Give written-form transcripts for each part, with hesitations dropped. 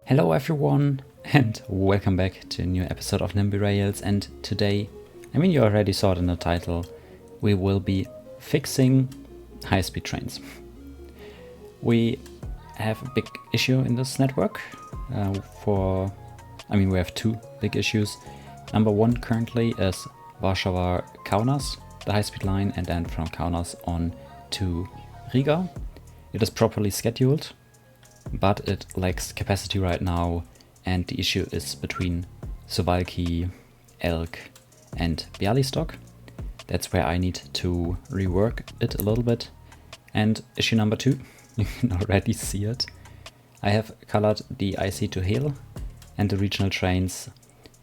Hello everyone and welcome back to a new episode of Nimby Rails. And today, you already saw it in the title, we will be fixing high-speed trains. We have a big issue in this network we have two big issues. Number one currently is Warszawa Kaunas, the high-speed line, and then from Kaunas on to Riga. It is properly scheduled, but it lacks capacity right now, and the issue is between Suwałki, Elk and Białystok. That's where I need to rework it a little bit. And issue number two, you can already see it. I have colored the IC to Hel and the regional trains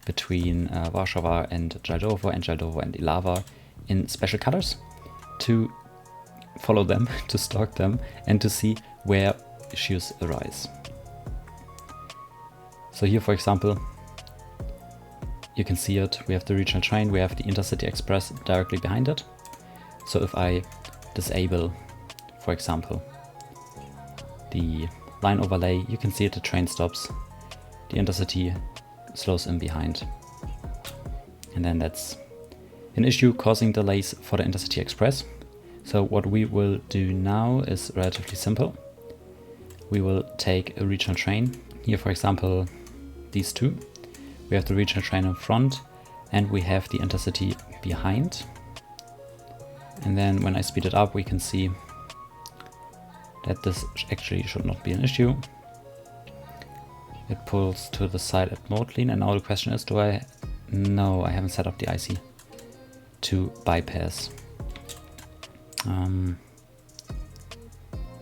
between Warszawa and Jaldowo and Ilava in special colors to follow them, to stalk them, and to see where issues arise. So here, for example, you can see it. We have the regional train, we have the Intercity Express directly behind it. So if I disable, for example, the line overlay, you can see it, the train stops, the Intercity slows in behind. And then that's an issue causing delays for the Intercity Express. So what we will do now is relatively simple. We will take a regional train. Here, for example, these two. We have the regional train in front and we have the Intercity behind. And then when I speed it up, we can see that this actually should not be an issue. It pulls to the side at mode lean, and now the question is, no, I haven't set up the IC to bypass.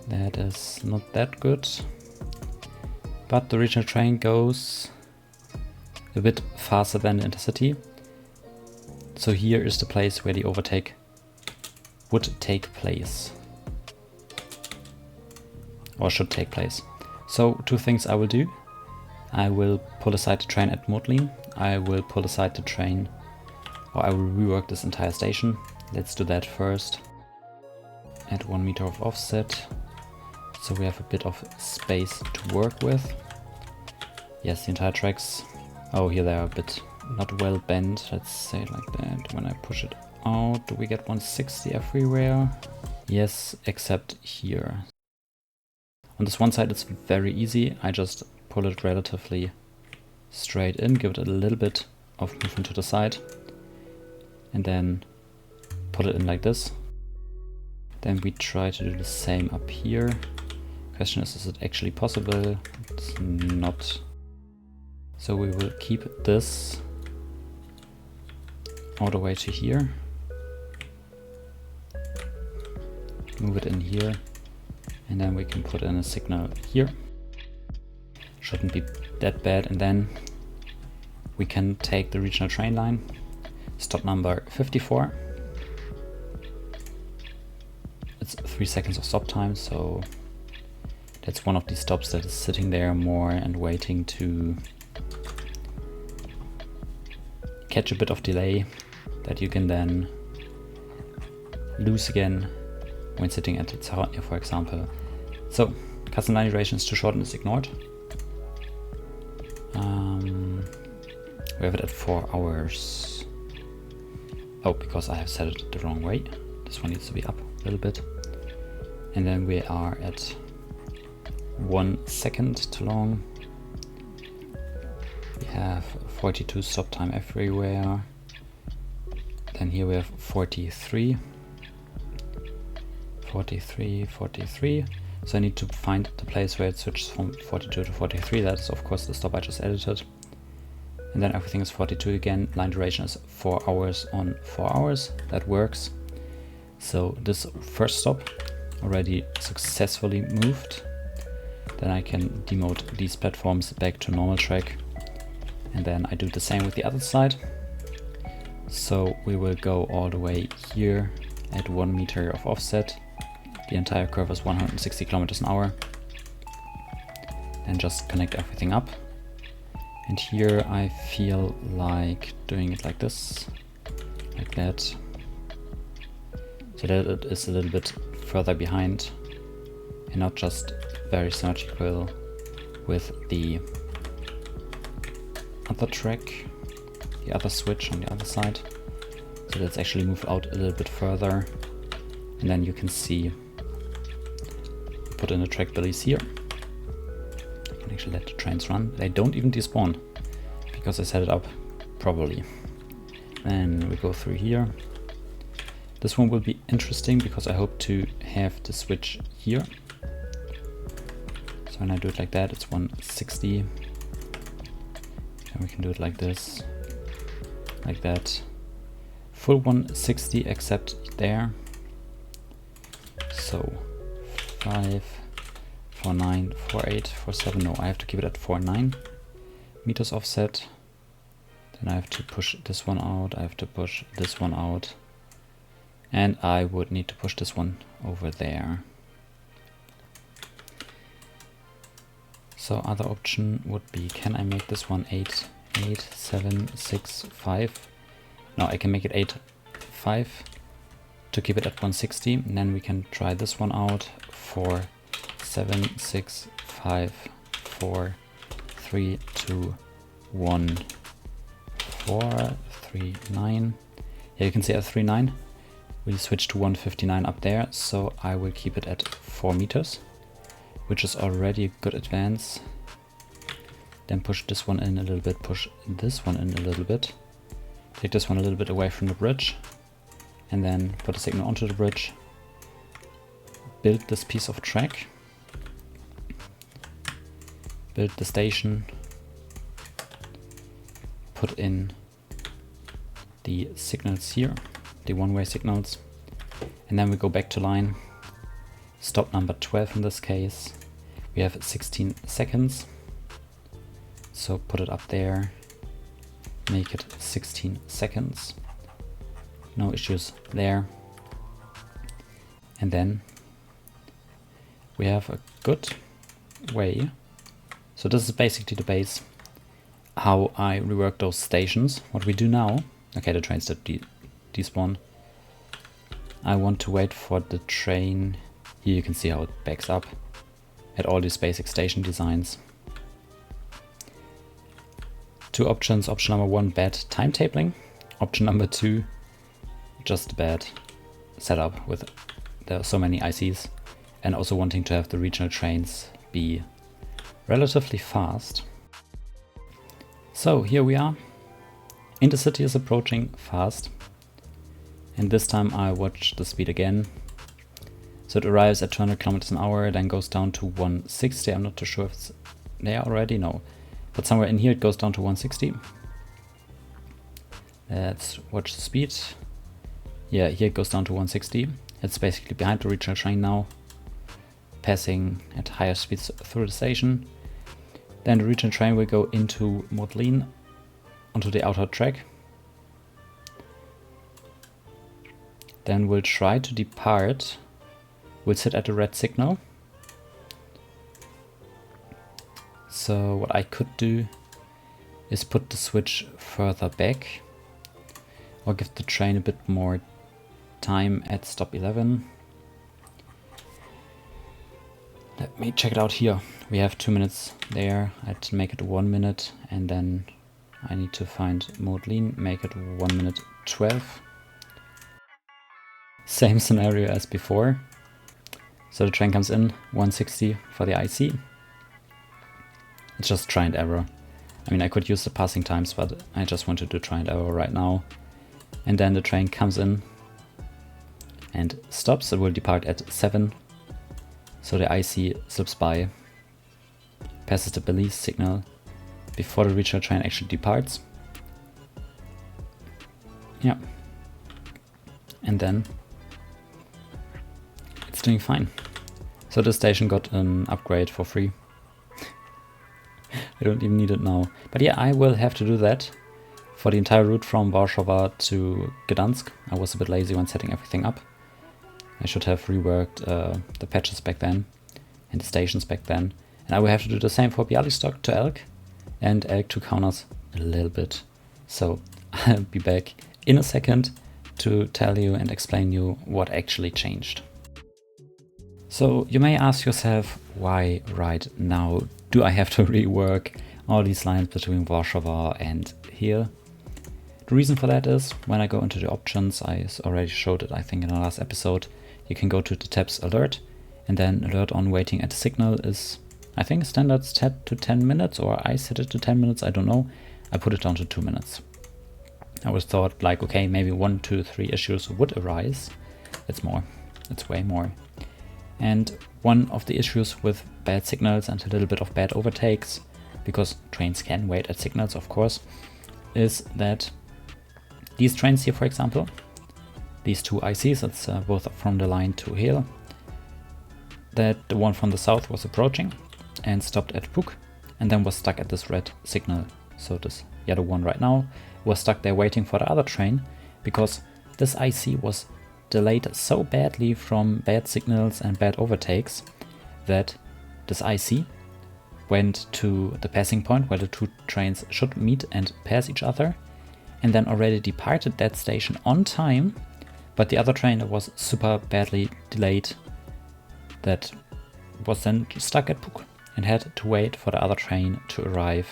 That is not that good, but the regional train goes a bit faster than the Intercity. So here is the place where the overtake would take place, or should take place. So two things I will do. I will pull aside the train at mode lean. I will pull aside the train, or I will rework this entire station. Let's do that first. At 1 meter of offset, so we have a bit of space to work with. Yes, the entire tracks, here they are a bit not well bent, let's say it like that. When I push it out, do we get 160 everywhere? Yes, except here. On this one side it's very easy, I just pull it relatively straight in, give it a little bit of movement to the side, and then put it in like this. Then we try to do the same up here. Question is it actually possible? It's not. So we will keep this all the way to here. Move it in here. And then we can put in a signal here. Shouldn't be that bad. And then we can take the regional train line. Stop number 54. It's 3 seconds of stop time, so that's one of these stops that is sitting there more and waiting to catch a bit of delay that you can then lose again when sitting at its heart, for example. So custom line duration is too short and is ignored. We have it at 4 hours. Oh, because I have set it the wrong way. This one needs to be up a little bit. And then we are at 1 second too long. We have 42 stop time everywhere. Then here we have 43. 43. So I need to find the place where it switches from 42 to 43. That is of course the stop I just edited. And then everything is 42 again. Line duration is 4 hours on 4 hours. That works. So this first stop already successfully moved. Then I can demote these platforms back to normal track. And then I do the same with the other side. So we will go all the way here at 1 meter of offset. The entire curve is 160 kilometers an hour. And just connect everything up. And here I feel like doing it like this, like that. So that it is a little bit further behind and not just very symmetrical with the other track, the other switch on the other side. So let's actually move out a little bit further. And then you can see, put in the track billies here. You can actually let the trains run. They don't even despawn because I set it up properly. And we go through here. This one will be interesting because I hope to have the switch here. So when I do it like that, it's 160. And we can do it like this, like that. Full 160 except there. So 5, 49, 48, 47. No, I have to keep it at 49 meters offset. Then I have to push this one out. I have to push this one out. And I would need to push this one over there. So other option would be, can I make this one 8, 8, 7, 6, 5? No, I can make it 8, 5 to keep it at 160. And then we can try this one out. 4, 7, 6, 5, 4, 3, 2, 1, 4, 3, 9. Yeah, you can see at 3, 9. We switch to 159 up there, so I will keep it at 4 meters, which is already a good advance. Then push this one in a little bit, push this one in a little bit. Take this one a little bit away from the bridge, and then put a signal onto the bridge. Build this piece of track. Build the station. Put in the signals here, the one-way signals, and then we go back to line. Stop number 12 in this case. We have 16 seconds, so put it up there, make it 16 seconds, no issues there. And then we have a good way, so this is basically the base, how I rework those stations. What we do now, okay, the trains that despawn. I want to wait for the train. Here you can see how it backs up at all these basic station designs. Two options. Option number 1, bad timetabling. Option number 2, just bad setup with there are so many ICs, and also wanting to have the regional trains be relatively fast. So here we are. Intercity is approaching fast. And this time I watch the speed again. So it arrives at 200 kilometers an hour, then goes down to 160. I'm not too sure if it's there already, no. But somewhere in here it goes down to 160. Let's watch the speed. Yeah, here it goes down to 160. It's basically behind the regional train now, passing at higher speeds through the station. Then the regional train will go into Modlin onto the outer track. Then we'll try to depart. We'll sit at the red signal. So what I could do is put the switch further back, or give the train a bit more time at stop 11. Let me check it out here. We have 2 minutes there. I'd make it 1 minute, and then I need to find Modlin, make it 1 minute 12. Same scenario as before. So the train comes in, 160 for the IC. It's just try and error. I mean, I could use the passing times, but I just want to do try and error right now. And then the train comes in and stops. It will depart at 7. So the IC slips by, passes the Belize signal before the regional train actually departs. Yeah. And then it's doing fine. So the station got an upgrade for free. I don't even need it now. But yeah, I will have to do that for the entire route from Warszawa to Gdansk. I was a bit lazy when setting everything up. I should have reworked the patches back then and the stations back then. And I will have to do the same for Bialystok to Elk and Elk to Kaunas a little bit. So I'll be back in a second to tell you and explain you what actually changed. So you may ask yourself, why right now do I have to rework all these lines between Warszawa and here. The reason for that is when I go into the options, I already showed it I think in the last episode, you can go to the tabs alert, and then alert on waiting at signal is, I think standard set to 10 minutes, or I set it to 10 minutes, I don't know. I put it down to 2 minutes. I was thought like, okay, maybe 1, 2, 3 issues would arise. It's more, it's way more. And one of the issues with bad signals and a little bit of bad overtakes, because trains can wait at signals of course, is that these trains here, for example, these two ICs, it's both from the line to here, that the one from the south was approaching and stopped at Puk and then was stuck at this red signal. So this yellow one right now was stuck there waiting for the other train because this IC was delayed so badly from bad signals and bad overtakes that this IC went to the passing point where the two trains should meet and pass each other, and then already departed that station on time, but the other train that was super badly delayed that was then stuck at Puk and had to wait for the other train to arrive,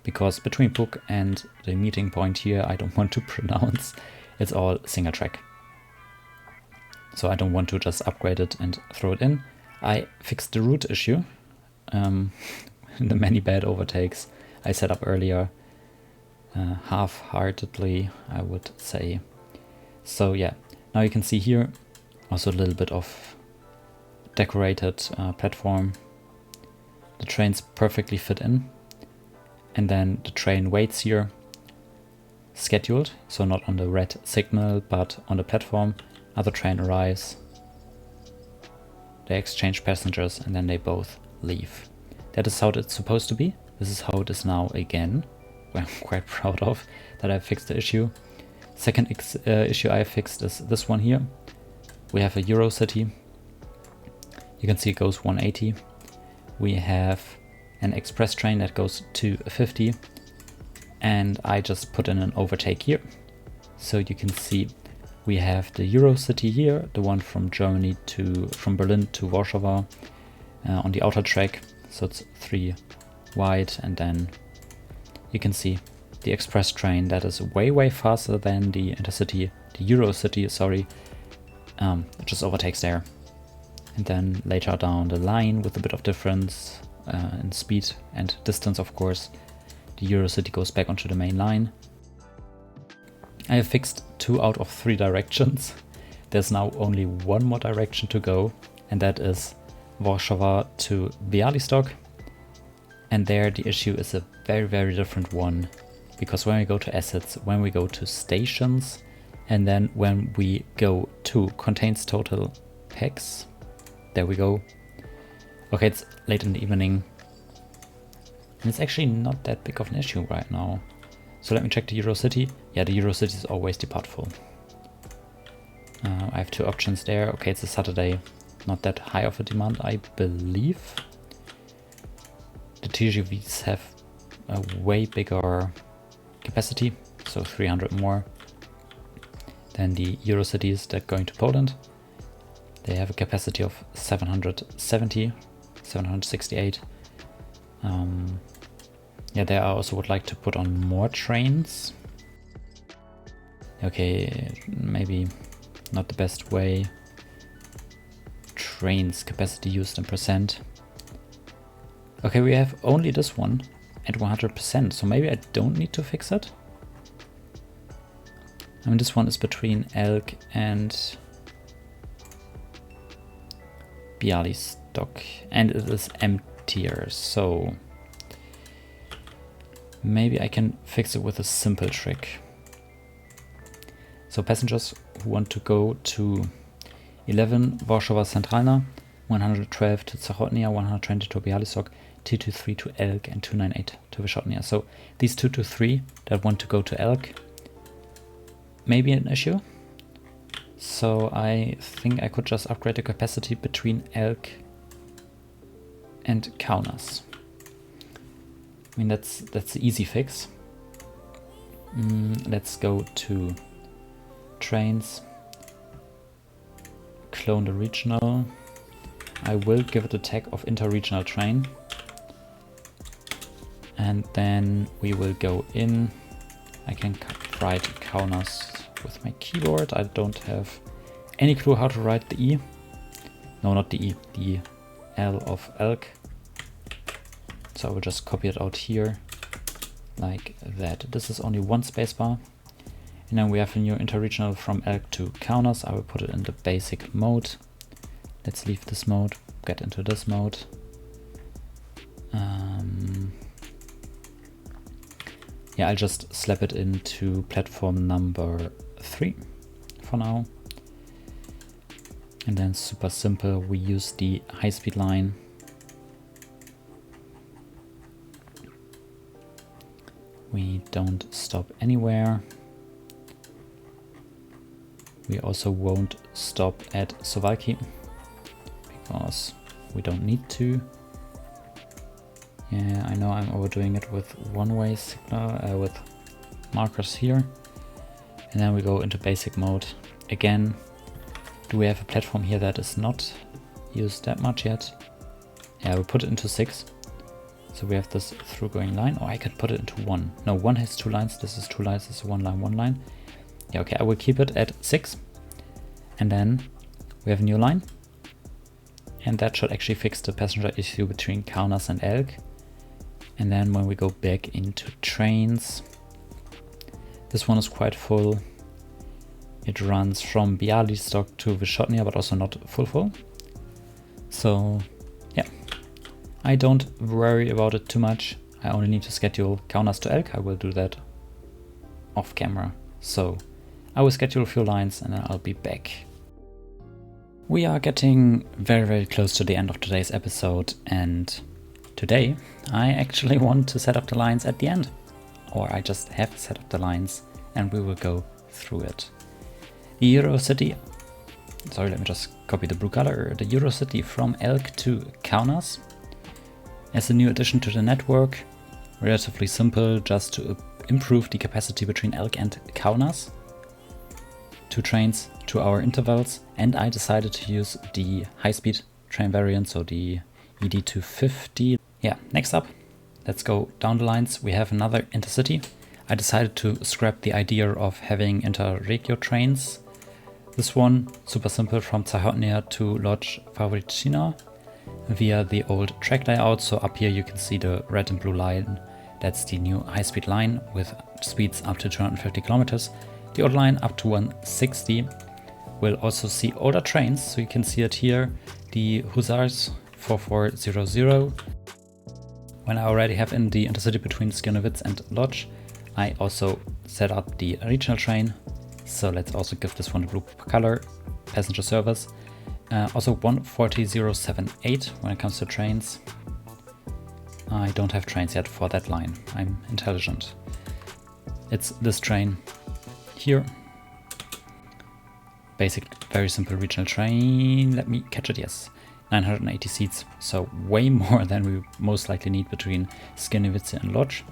because between Puk and the meeting point here, I don't want to pronounce, it's all single track. So I don't want to just upgrade it and throw it in. I fixed the route issue, the many bad overtakes I set up earlier, half-heartedly I would say. So yeah, now you can see here also a little bit of decorated platform. The trains perfectly fit in, and then the train waits here, scheduled, so not on the red signal but on the platform. Other train arrives, they exchange passengers, and then they both leave. That is how it's supposed to be. This is how it is now again. I'm quite proud of that I fixed the issue. Second issue I fixed is this one here. We have a Eurocity. You can see it goes 180. We have an express train that goes 250, and I just put in an overtake here. So you can see we have the Eurocity here, the one from Germany from Berlin to Warszawa on the outer track. So it's 3 wide, and then you can see the express train that is way faster than the intercity, the Eurocity, sorry, it just overtakes there. And then later down the line, with a bit of difference in speed and distance of course, the Eurocity goes back onto the main line. I have fixed 2 out of 3 directions. There's now only one more direction to go, and that is Warszawa to Białystok. And there the issue is a very different one, because when we go to assets, when we go to stations, and then when we go to contains total packs, there we go. Okay, it's late in the evening, and it's actually not that big of an issue right now. So let me check the Eurocity. Yeah, the Eurocity is always depart full. I have 2 options there. Okay, it's a Saturday, not that high of a demand, I believe. The TGVs have a way bigger capacity, so 300 more than the Eurocities that going to Poland. They have a capacity of 770, 768. Yeah, there I also would like to put on more trains. Okay, maybe not the best way. Trains capacity used in percent. Okay, we have only this one at 100%, so maybe I don't need to fix it. I mean, this one is between Elk and Białystok, and it is emptier, so maybe I can fix it with a simple trick. So passengers who want to go to 11 Warszawa Centralna, 112 to Zachodnia, 120 to Białystok, 223 to Elk, and 298 to Wyszotnia. So these 2 to 3 that want to go to Elk may be an issue. So I think I could just upgrade the capacity between Elk and Kaunas. I mean, that's the easy fix. Let's go to trains, clone the regional. I will give it a tag of interregional train, And then we will go in. I can write Kaunas with my keyboard. I don't have any clue how to write the E. No, not the E, the L of elk. So I will just copy it out here like that. This is only one spacebar. And then we have a new interregional from elk to Kaunas. I will put it in the basic mode. Let's leave this mode, get into this mode. Yeah, I'll just slap it into platform number 3 for now. And then super simple, we use the high-speed line. We don't stop anywhere. We also won't stop at Suwałki because we don't need to. Yeah, I know I'm overdoing it with one-way signal, with markers here. And then we go into basic mode. Again, do we have a platform here that is not used that much yet? Yeah, we put it into 6. So we have this through-going line. Oh, I could put it into 1. No, 1 has 2 lines. This is 2 lines. This is 1 line, 1 line. Yeah, okay, I will keep it at 6. And then we have a new line. And that should actually fix the passenger issue between Kaunas and elk. And then when we go back into trains, this one is quite full. It runs from Bialystok to Wyszotnia, but also not full. So yeah, I don't worry about it too much. I only need to schedule Kaunas to elk. I will do that off camera. So I will schedule a few lines and then I'll be back. We are getting very close to the end of today's episode, and today I actually want to set up the lines at the end. Or I just have set up the lines and we will go through it. The Eurocity, sorry, let me just copy the blue color. The Eurocity from elk to Kaunas as a new addition to the network. Relatively simple, just to improve the capacity between elk and Kaunas. 2 trains, 2-hour intervals, and I decided to use the high-speed train variant, so the ED250. Yeah, next up, let's go down the lines. We have another intercity. I decided to scrap the idea of having interregio trains. This one, super simple, from Zahotnia to Lodz Favoricina via the old track layout. So up here you can see the red and blue line. That's the new high-speed line with speeds up to 250 kilometers. The old line up to 160. We'll also see older trains, so you can see it here, the Hussars 4400. When I already have in the intercity between Skierniewice and Lodz, I also set up the regional train. So let's also give this one a blue color, passenger service. Also 14078 when it comes to trains. I don't have trains yet for that line. I'm intelligent. It's this train here. Basic, very simple regional train. Let me catch it, yes. 980 seats, so way more than we most likely need between Skierniewice and Lodz.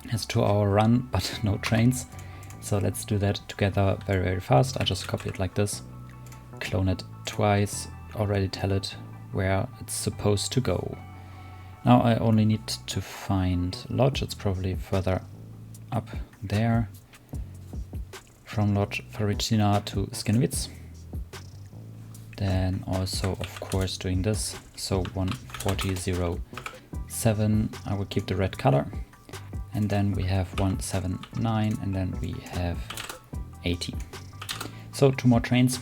It's a 2-hour run, but no trains. So let's do that together very fast. I just copy it like this, clone it twice, already tell it where it's supposed to go. Now I only need to find Lodz. It's probably further up there. From Lodz Favoricina to Skierniewice. Then also, of course, doing this. So 14007, I will keep the red color. And then we have 179, and then we have 80. So 2 more trains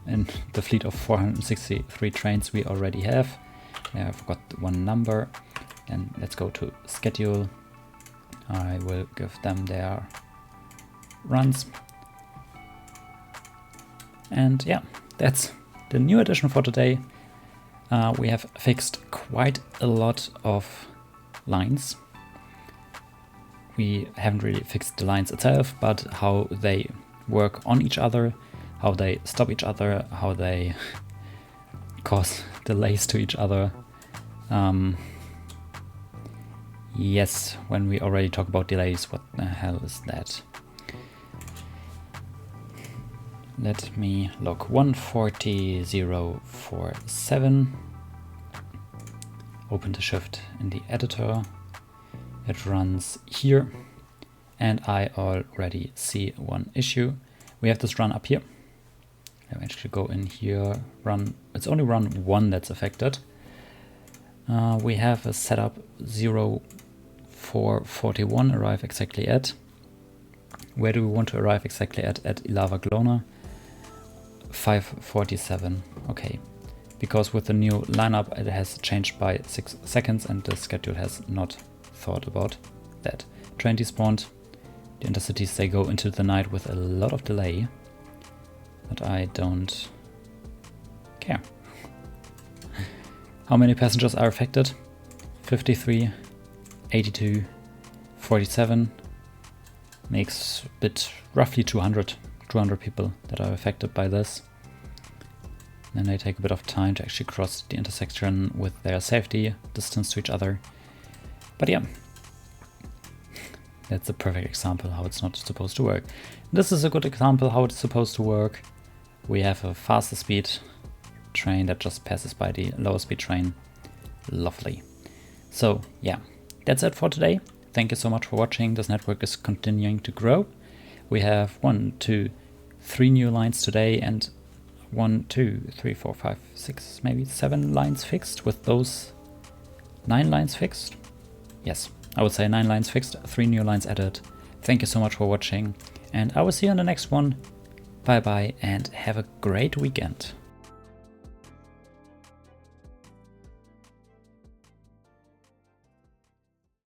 in the fleet of 463 trains we already have. I forgot one number. And let's go to schedule. I will give them their runs. And yeah, that's the new addition for today. We have fixed quite a lot of lines. We haven't really fixed the lines itself, but how they work on each other, how they stop each other, how they cause delays to each other. Yes, when we already talk about delays, what the hell is that? Let me look. 14047. Open the shift in the editor. It runs here, and I already see one issue. We have this run up here. Let me actually go in here, run. It's only run 1 that's affected. We have a setup 0441 arrive exactly at. Where do we want to arrive exactly at Ilava Glona? 547. Okay. Because with the new lineup it has changed by 6 seconds and the schedule has not thought about that. Train despawned. The intercities, they go into the night with a lot of delay, but I don't care. How many passengers are affected? 53, 82, 47. Makes a bit roughly 200 people that are affected by this. Then they take a bit of time to actually cross the intersection with their safety distance to each other. But yeah, that's a perfect example how it's not supposed to work. This is a good example how it's supposed to work. We have a faster speed train that just passes by the lower speed train. Lovely. So yeah, that's it for today. Thank you so much for watching. This network is continuing to grow. We have 1, 2, 3 new lines today and 1, 2, 3, 4, 5, 6, maybe 7 lines fixed with those 9 lines fixed. Yes, I would say 9 lines fixed, 3 new lines added. Thank you so much for watching and I will see you on the next one. Bye bye and have a great weekend.